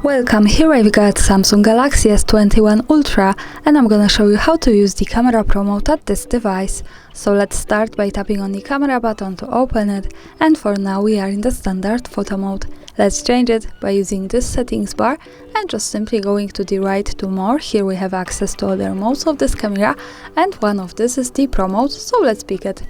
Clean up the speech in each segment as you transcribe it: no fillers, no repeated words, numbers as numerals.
Welcome, here I've got Samsung Galaxy S21 Ultra and I'm gonna show you how to use the camera pro mode at this device. So let's start by tapping on the camera button to open it, and for now we are in the standard photo mode. Let's change it by using this settings bar and just simply going to the right to more. Here we have access to other modes of this camera and one of this is the pro mode, so let's pick it.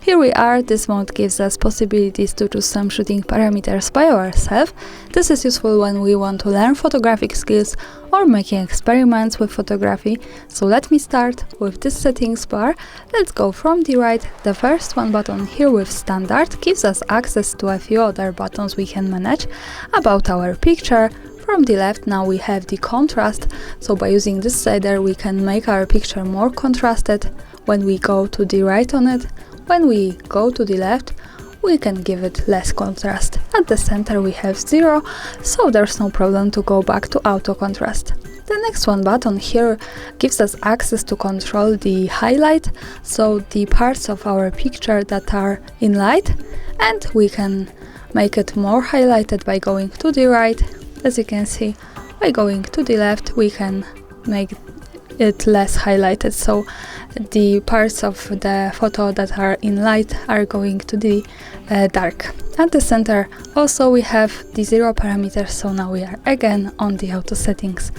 Here we are. This mode gives us possibilities to choose some shooting parameters by ourselves. This is useful when we want to learn photographic skills or making experiments with photography. So let me start with this settings bar. Let's go from the right. The first one button here with standard gives us access to a few other buttons we can manage about our picture. From the left now we have the contrast, so by using this slider we can make our picture more contrasted. When we go to the right on it, when we go to the left, we can give it less contrast. At the center we have 0, so there's no problem to go back to auto contrast. The next one button here gives us access to control the highlight, so the parts of our picture that are in light, and we can make it more highlighted by going to the right. As you can see, by going to the left we can make it less highlighted, so the parts of the photo that are in light are going to the dark. At the center also we have the 0 parameters, so now we are again on the auto settings.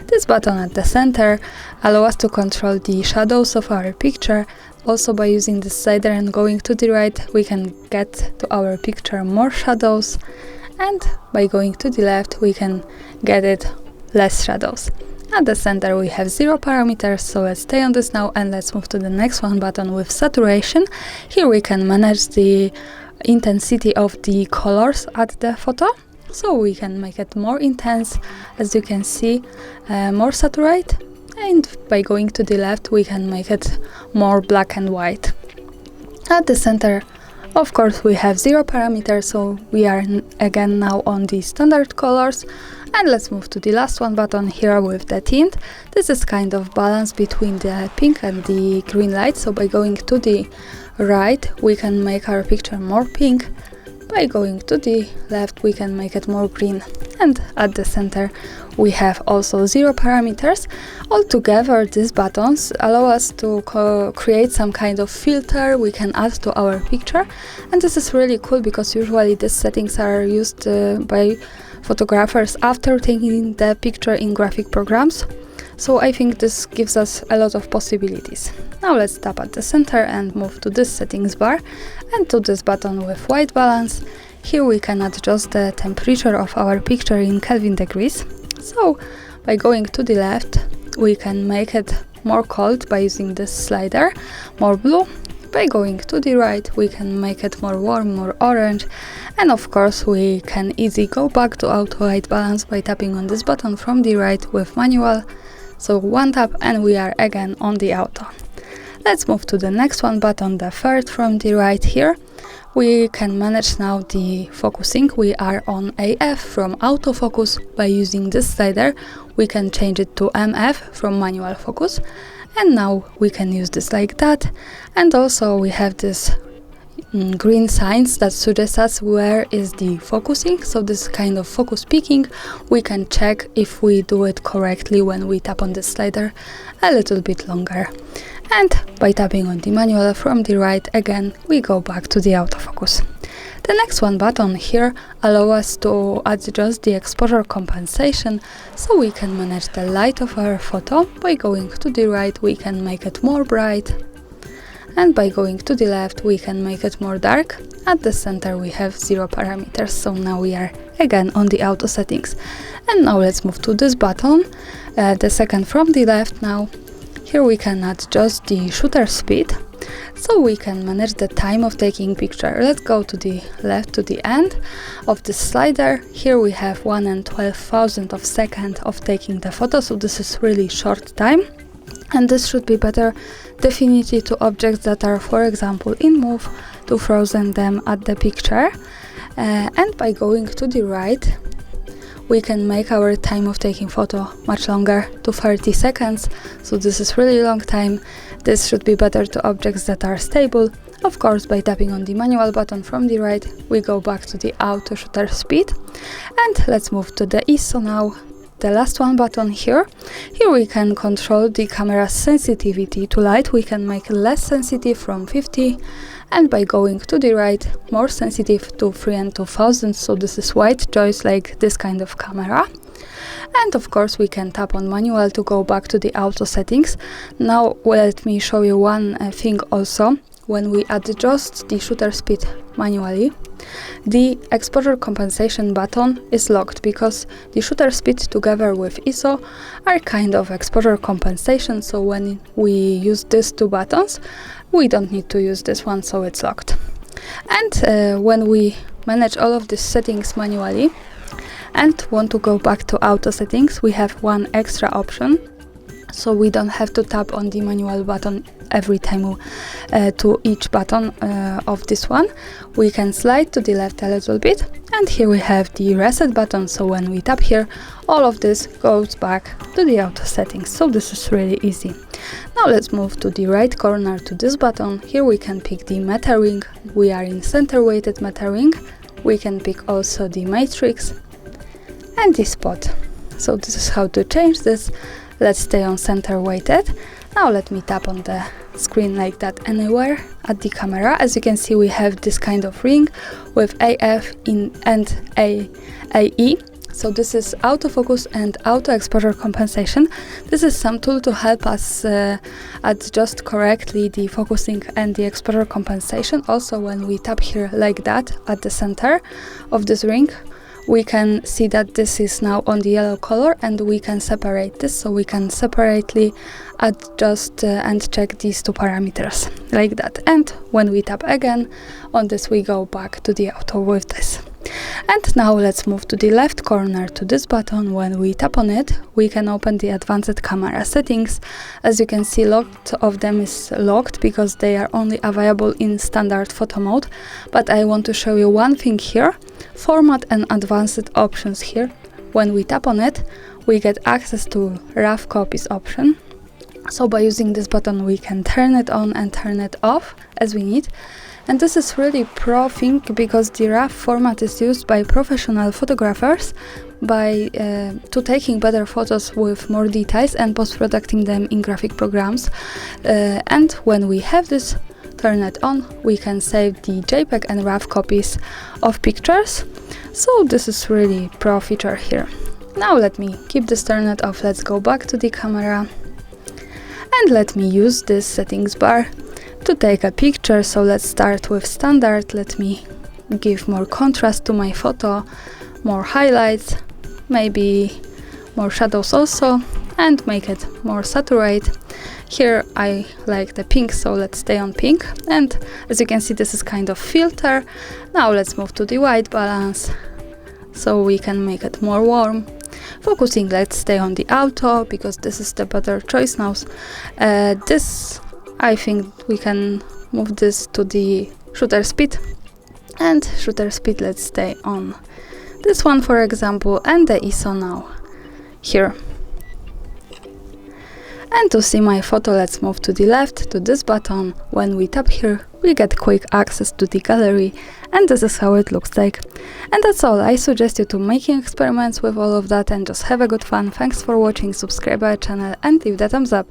This button at the center allows us to control the shadows of our picture. Also by using this slider and going to the right we can get to our picture more shadows, and by going to the left we can get it less shadows. At the center we have 0 parameters, so let's stay on this now and let's move to the next one button with saturation. Here we can manage the intensity of the colors at the photo, so we can make it more intense, as you can see, more saturate, and by going to the left we can make it more black and white. At the center of course we have 0 parameters, so we are again now on the standard colors. And let's move to the last one button here with the tint. This is kind of balance between the pink and the green light, so by going to the right we can make our picture more pink, by going to the left we can make it more green, and at the center we have also 0 parameters. Altogether these buttons allow us to create some kind of filter we can add to our picture, and this is really cool because usually these settings are used by photographers after taking the picture in graphic programs, so I think this gives us a lot of possibilities. Now let's tap at the center and move to this settings bar and to this button with white balance. Here we can adjust the temperature of our picture in Kelvin degrees, so by going to the left we can make it more cold by using this slider, more blue. By going to the right we can make it more warm, more orange, and of course we can easily go back to auto white balance by tapping on this button from the right with manual. So one tap and we are again on the auto. Let's move to the next one button, the third from the right here. We can manage now the focusing. We are on AF from autofocus. By using this slider we can change it to MF from manual focus, and now we can use this like that. And also we have this green signs that suggest us where is the focusing, so this kind of focus peaking we can check if we do it correctly when we tap on the slider a little bit longer. And by tapping on the manual from the right again we go back to the autofocus. The next one button here allows us to adjust the exposure compensation, so we can manage the light of our photo. By going to the right we can make it more bright, and by going to the left we can make it more dark. At the center we have 0 parameters, so now we are again on the auto settings. And now let's move to this button, the second from the left now. Here we can adjust the shutter speed, so we can manage the time of taking picture. Let's go to the left to the end of the slider. Here we have 1/12,000 of second of taking the photo, so this is really short time, and this should be better definitely to objects that are, for example, in move, to frozen them at the picture. And by going to the right we can make our time of taking photo much longer, to 30 seconds, so this is really long time. This should be better to objects that are stable. Of course, by tapping on the manual button from the right, we go back to the auto shutter speed. And let's move to the ISO now. The last one button here. Here we can control the camera's sensitivity to light. We can make it less sensitive from 50, and by going to the right, more sensitive to 3 and 2000. So this is wide choice, like this kind of camera. And of course we can tap on manual to go back to the auto settings. Now let me show you one thing also. When we adjust the shutter speed manually, the exposure compensation button is locked because the shutter speed together with ISO are kind of exposure compensation. So when we use these two buttons, we don't need to use this one, so it's locked. And when we manage all of these settings manually and want to go back to auto settings, we have one extra option. So we don't have to tap on the manual button every time to each button of this one. We can slide to the left a little bit, and here we have the reset button. So when we tap here, all of this goes back to the auto settings. So this is really easy. Now let's move to the right corner to this button. Here we can pick the meta ring. We are in center weighted meta ring. We can pick also the matrix and the spot. So this is how to change this. Let's stay on center weighted. Now let me tap on the screen like that anywhere at the camera. As you can see, we have this kind of ring with AF and AE. So this is autofocus and auto exposure compensation. This is some tool to help us adjust correctly the focusing and the exposure compensation. Also, when we tap here like that at the center of this ring, we can see that this is now on the yellow color, and we can separate this, so we can separately adjust and check these two parameters like that. And when we tap again on this, we go back to the auto with this. And now let's move to the left corner to this button. When we tap on it, we can open the advanced camera settings. As you can see, lot of them is locked because they are only available in standard photo mode. But I want to show you one thing here. Format and advanced options here. When we tap on it, we get access to rough copies option. So by using this button, we can turn it on and turn it off as we need. And this is really pro thing because the RAW format is used by professional photographers to taking better photos with more details and post-producing them in graphic programs. And when we have this, turn it on, we can save the JPEG and RAW copies of pictures. So this is really pro feature here. Now let me keep this turned off. Let's go back to the camera and let me use this settings bar to take a picture. So let's start with standard. Let me give more contrast to my photo, more highlights, maybe more shadows also, and make it more saturated. Here I like the pink, so let's stay on pink. And as you can see, this is kind of filter. Now let's move to the white balance so we can make it more warm. Focusing, let's stay on the auto because this is the better choice now. This, I think we can move this to the shutter speed, and shutter speed, let's stay on this one for example, and the ISO now here. And to see my photo, let's move to the left to this button. When we tap here, we get quick access to the gallery, and this is how it looks like. And that's all. I suggest you to making experiments with all of that and just have a good fun. Thanks for watching, subscribe our channel and leave the thumbs up.